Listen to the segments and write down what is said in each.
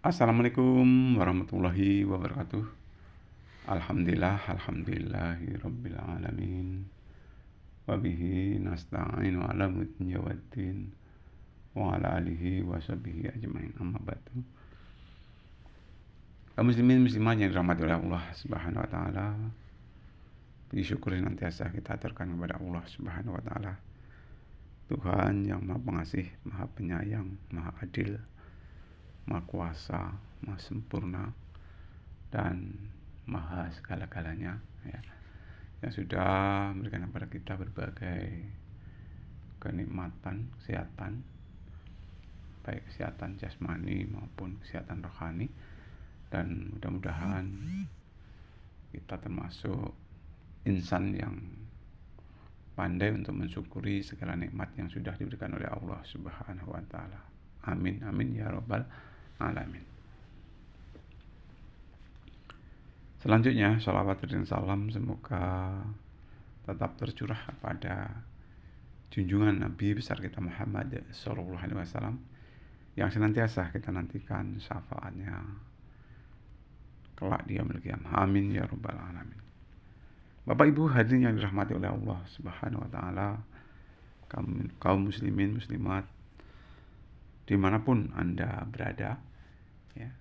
Assalamualaikum warahmatullahi wabarakatuh. Alhamdulillahirabbil alamin. Wa bihi nasta'inu ala mudin waddin wa ala alihi wa sahbihi ajmain. Amma ba'du. Kaum muslimin muslimat yang dirahmati oleh Allah Subhanahu wa taala. Puji syukur senantiasa kita aturkan kepada Allah Subhanahu wa taala. Tuhan yang Maha Pengasih, Maha Penyayang, Maha Adil, Maha Kuasa, Maha Sempurna, dan Maha segala-galanya, ya, yang sudah memberikan kepada kita berbagai kenikmatan, kesehatan, baik kesehatan jasmani maupun kesehatan rohani, dan mudah-mudahan kita termasuk insan yang pandai untuk mensyukuri segala nikmat yang sudah diberikan oleh Allah Subhanahu wa taala. Amin amin ya rabbal alamin. Selanjutnya, salawat dan salam semoga tetap tercurah kepada junjungan Nabi besar kita Muhammad Sallallahu Alaihi Wasallam yang senantiasa kita nantikan syafaatnya kelak di yaumil qiyamah. Amin ya rabbal alamin. Bapak Ibu hadirin yang dirahmati oleh Allah Subhanahu Wa Taala, kaum muslimin muslimat dimanapun Anda berada, ya.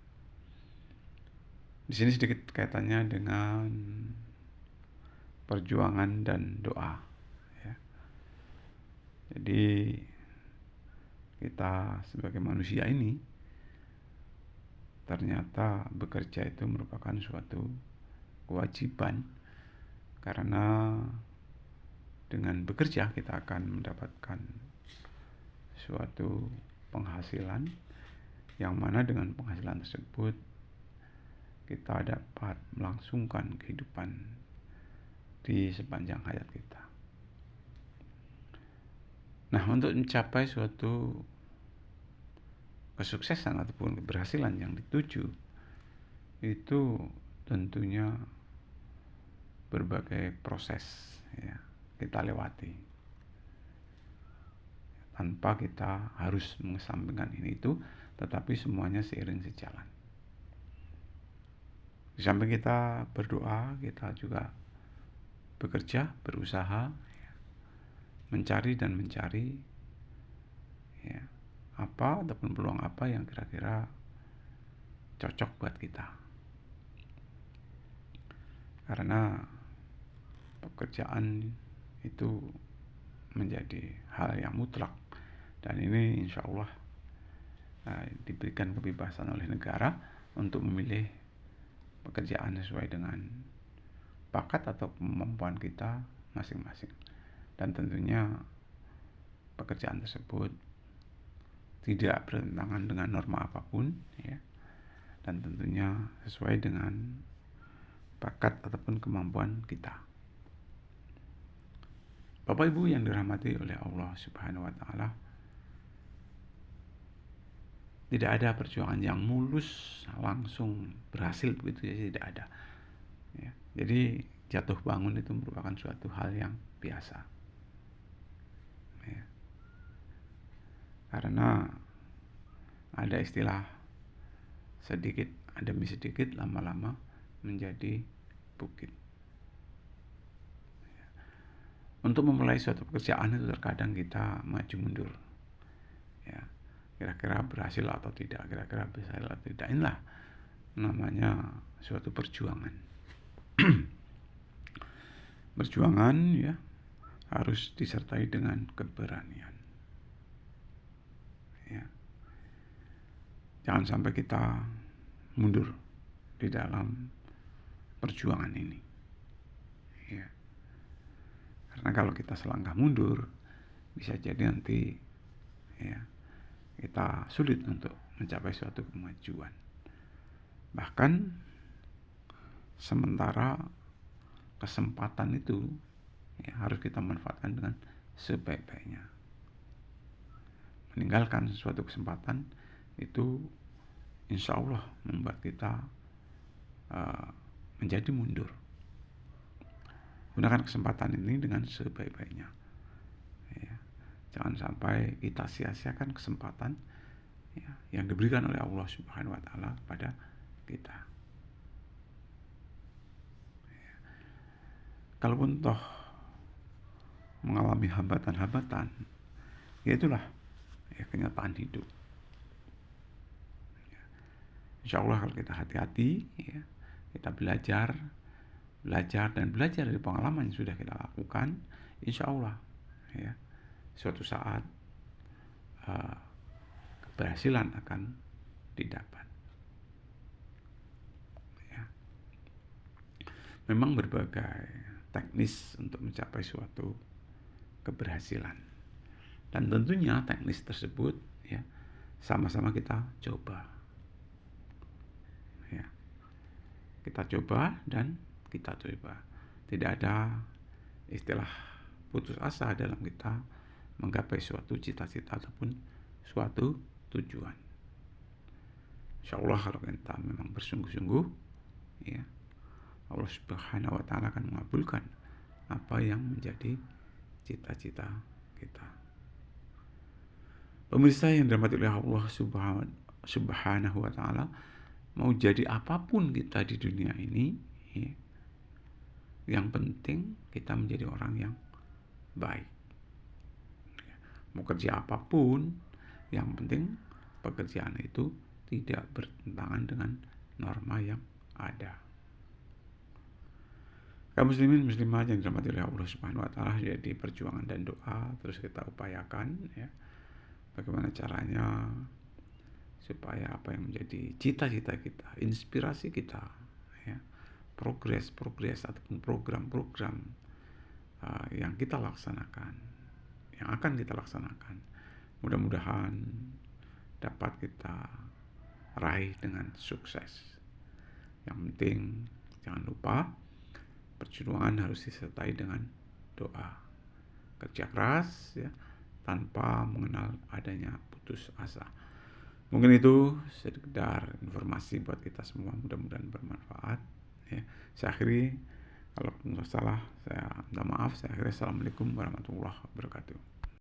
Di sini sedikit kaitannya dengan perjuangan dan doa, ya. Jadi kita sebagai manusia ini ternyata bekerja itu merupakan suatu kewajiban, karena dengan bekerja kita akan mendapatkan suatu penghasilan, yang mana dengan penghasilan tersebut kita dapat melangsungkan kehidupan di sepanjang hayat kita. Nah, untuk mencapai suatu kesuksesan ataupun keberhasilan yang dituju, itu tentunya berbagai proses, ya, kita lewati tanpa kita harus mengesampingkan ini itu, tetapi semuanya seiring sejalan. Di samping kita berdoa, kita juga bekerja, berusaha, ya, mencari, ya, apa ataupun peluang apa yang kira-kira cocok buat kita. Karena pekerjaan itu menjadi hal yang mutlak, dan ini insya Allah diberikan kebebasan oleh negara untuk memilih pekerjaan sesuai dengan bakat atau kemampuan kita masing-masing. Dan tentunya pekerjaan tersebut tidak bertentangan dengan norma apapun, ya, dan tentunya sesuai dengan bakat ataupun kemampuan kita. Bapak Ibu yang dirahmati oleh Allah Subhanahu wa taala, tidak ada perjuangan yang mulus langsung berhasil begitu saja, tidak ada, ya. Jadi jatuh bangun itu merupakan suatu hal yang biasa, ya. Karena ada istilah sedikit demi sedikit lama-lama menjadi bukit. Untuk memulai suatu pekerjaan itu terkadang kita maju mundur, ya. Kira-kira berhasil atau tidak, kira-kira berhasil atau tidak, inilah namanya suatu perjuangan. Perjuangan, ya, harus disertai dengan keberanian, ya. Jangan sampai kita mundur di dalam perjuangan ini, ya. Karena kalau kita selangkah mundur, bisa jadi nanti, ya, kita sulit untuk mencapai suatu kemajuan. Bahkan sementara kesempatan itu, ya, harus kita manfaatkan dengan sebaik-baiknya. Meninggalkan suatu kesempatan itu insya Allah membuat kita menjadi mundur. Gunakan kesempatan ini dengan sebaik-baiknya, ya. Jangan sampai kita sia-siakan kesempatan ya, yang diberikan oleh Allah Subhanahu wa taala pada kita. Kalaupun toh mengalami hambatan-hambatan, ya itulah ya kenyataan hidup. Insya Allah kalau kita hati-hati, ya, kita belajar dari pengalaman yang sudah kita lakukan, insya Allah ya suatu saat keberhasilan akan didapat. Ya. Memang berbagai teknis untuk mencapai suatu keberhasilan, dan tentunya teknis tersebut ya sama-sama kita coba. Ya. Kita coba dan kita coba. Tidak ada istilah putus asa dalam kita menggapai suatu cita-cita ataupun suatu tujuan. Insya Allah kalau kita memang bersungguh-sungguh, ya, Allah Subhanahu wa taala akan mengabulkan apa yang menjadi cita-cita kita. Pemirsa yang dirahmati oleh Allah Subhanahu wa taala, mau jadi apapun kita di dunia ini, ya, yang penting kita menjadi orang yang baik. Mau kerja apapun, yang penting pekerjaan itu tidak bertentangan dengan norma yang ada. Kaum muslimin muslimat yang dirahmati oleh Allah Subhanahu wa taala, jadi perjuangan dan doa terus kita upayakan, ya. Bagaimana caranya supaya apa yang menjadi cita-cita kita, inspirasi kita, ya, progres ataupun program-program yang kita laksanakan, yang akan kita laksanakan, mudah-mudahan dapat kita raih dengan sukses. Yang penting jangan lupa perjuangan harus disertai dengan doa, kerja keras, ya, tanpa mengenal adanya putus asa. Mungkin itu sekedar informasi buat kita semua, mudah-mudahan bermanfaat, ya. Saya akhiri, kalau salah saya minta maaf. Saya akhiri, assalamualaikum warahmatullahi wabarakatuh.